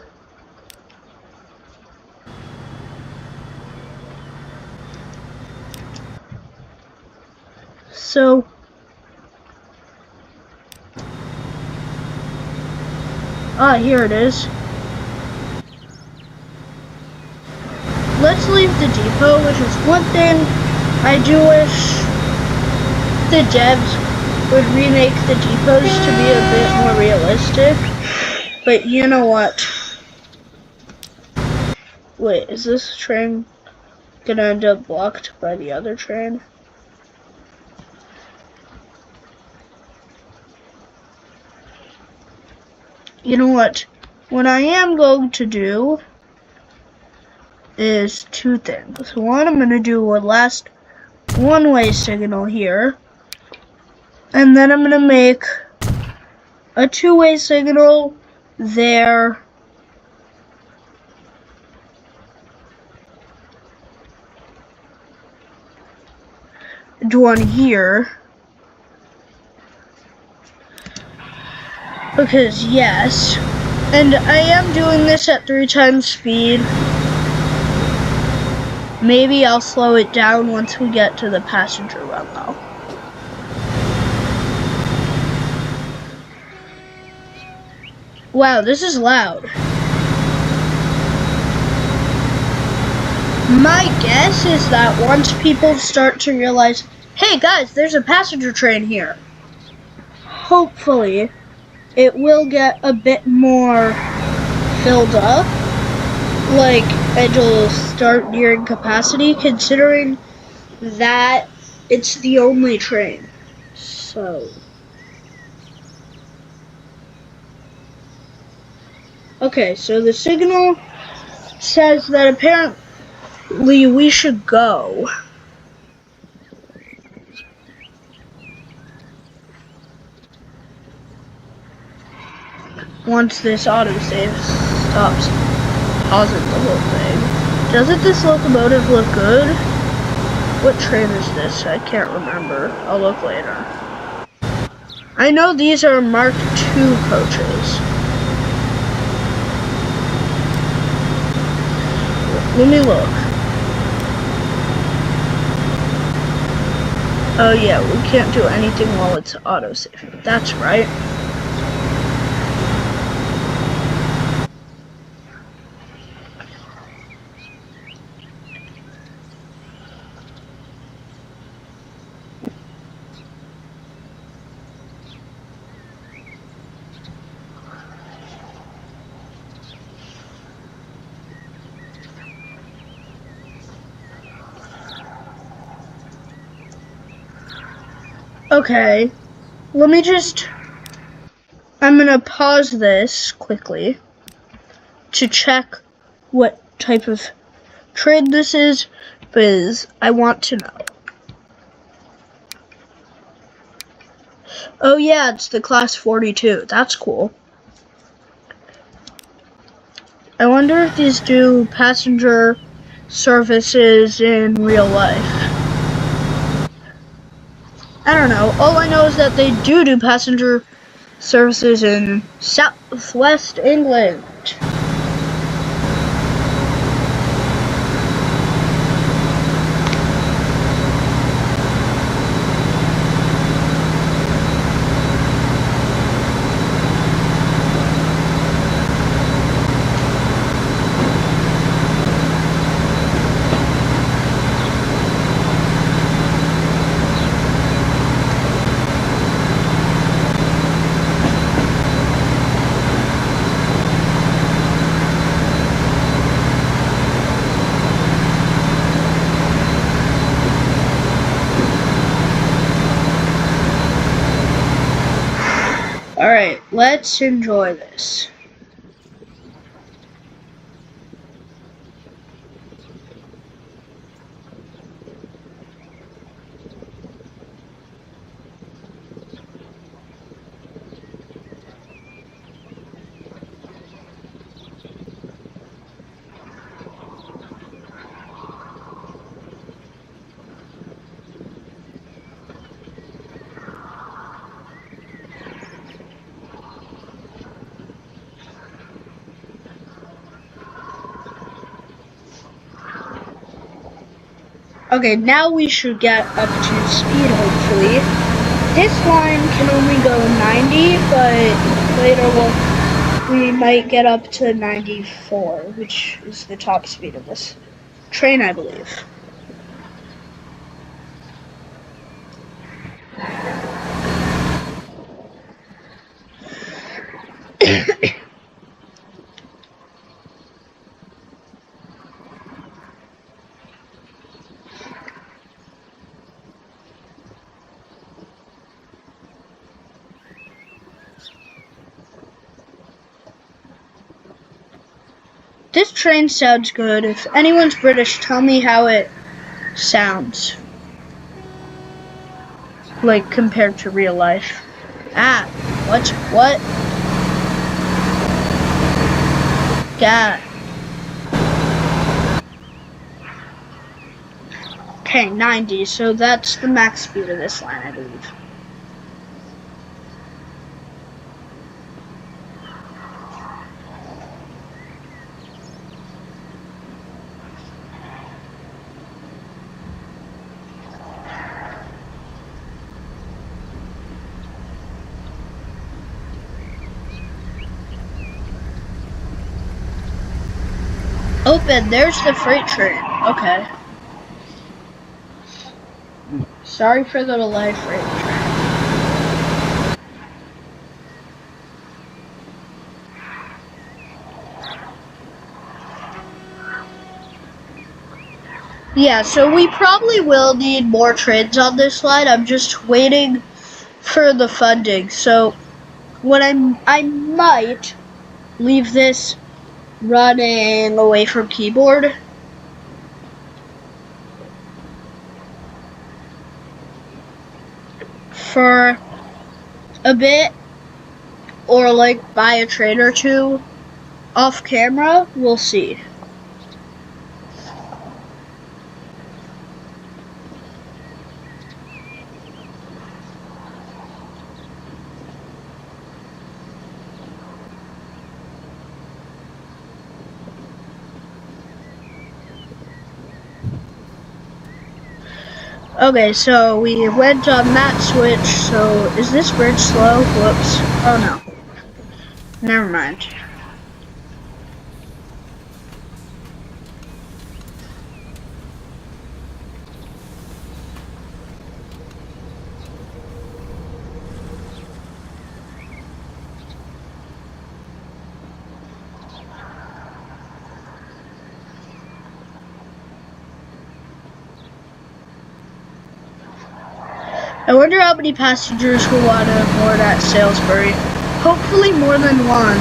Speaker 1: So, here it is. Let's leave the depot, which is one thing I do wish the devs would remake the depots to be a bit more realistic. But you know what? Wait, is this train gonna end up blocked by the other train? You know what? What I am going to do is two things. One, I'm gonna do a last one-way signal here. And then I'm gonna make a two-way signal there. And one here. Because yes. And I am doing this at 3 times speed. Maybe I'll slow it down once we get to the passenger run though. Wow, this is loud. My guess is that once people start to realize, hey guys, there's a passenger train here, hopefully it will get a bit more filled up. Like, it'll start nearing capacity, considering that it's the only train. So, okay, so the signal says that apparently we should go. Once this autosave stops pausing the whole thing. Doesn't this locomotive look good? What train is this? I can't remember. I'll look later. I know these are Mark II coaches. Let me look. Oh yeah, we can't do anything while it's autosaving. That's right. Okay, I'm gonna pause this quickly to check what type of train this is, because I want to know. Oh yeah, it's the Class 42. That's cool. I wonder if these do passenger services in real life. I don't know. All I know is that they do passenger services in Southwest England. Alright, let's enjoy this. Okay, now we should get up to speed, hopefully. This line can only go 90, but later we might get up to 94, which is the top speed of this train, I believe. This train sounds good. If anyone's British, tell me how it sounds. Like, compared to real life. Ah, what? God. Okay, 90, so that's the max speed of this line, I believe. Open, there's the freight train. Okay. Sorry for the delay, freight train. Yeah, so we probably will need more trains on this line. I'm just waiting for the funding. So what I might leave this running away from keyboard for a bit, or like buy a train or two off camera. We'll see. Okay, so we went on that switch, so is this bridge slow? Whoops. Oh no. Never mind. I wonder how many passengers will want to board at Salisbury. Hopefully more than one.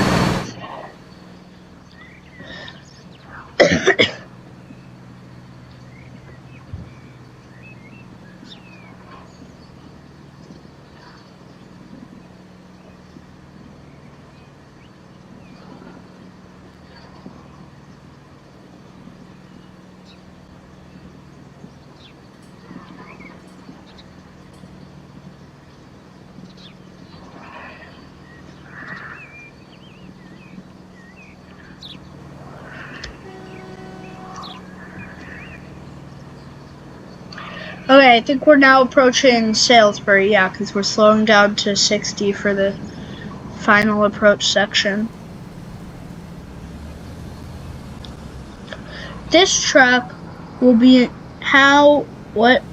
Speaker 1: Okay, I think we're now approaching Salisbury, yeah, because we're slowing down to 60 for the final approach section. This track will be what?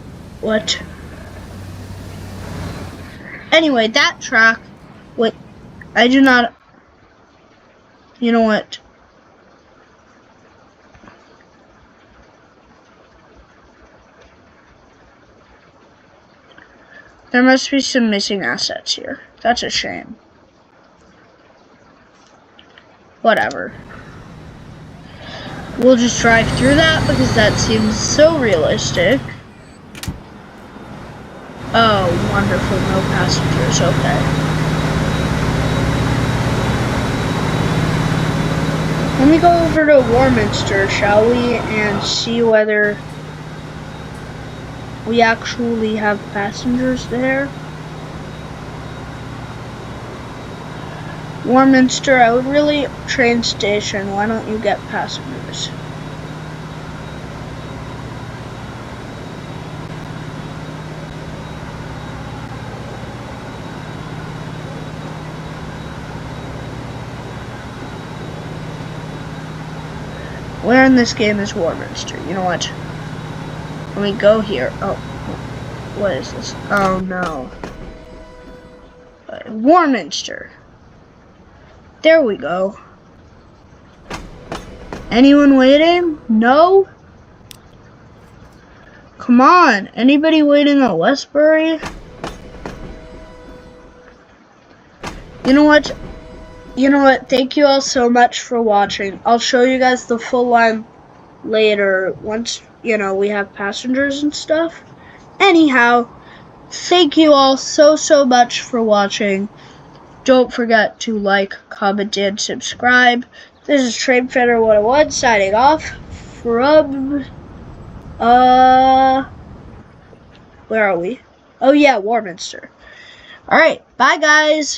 Speaker 1: Anyway, that track, wait, I do not, you know what? There must be some missing assets here. That's a shame. Whatever. We'll just drive through that because that seems so realistic. Oh, wonderful. No passengers. Okay. Let me go over to Warminster, shall we, and see whether we actually have passengers there. Warminster, I would really... Train station, why don't you get passengers? Where in this game is Warminster? You know what? Let me go here. Oh, what is this? Oh no. Warminster. There we go. Anyone waiting? No? Come on. Anybody waiting at Westbury? You know what? Thank you all so much for watching. I'll show you guys the full line later once, we have passengers and stuff. Anyhow, thank you all so much for watching. Don't forget to like, comment, and subscribe. This is TradeFeder 101 signing off from, where are we? Oh yeah, Warminster. Alright, bye guys.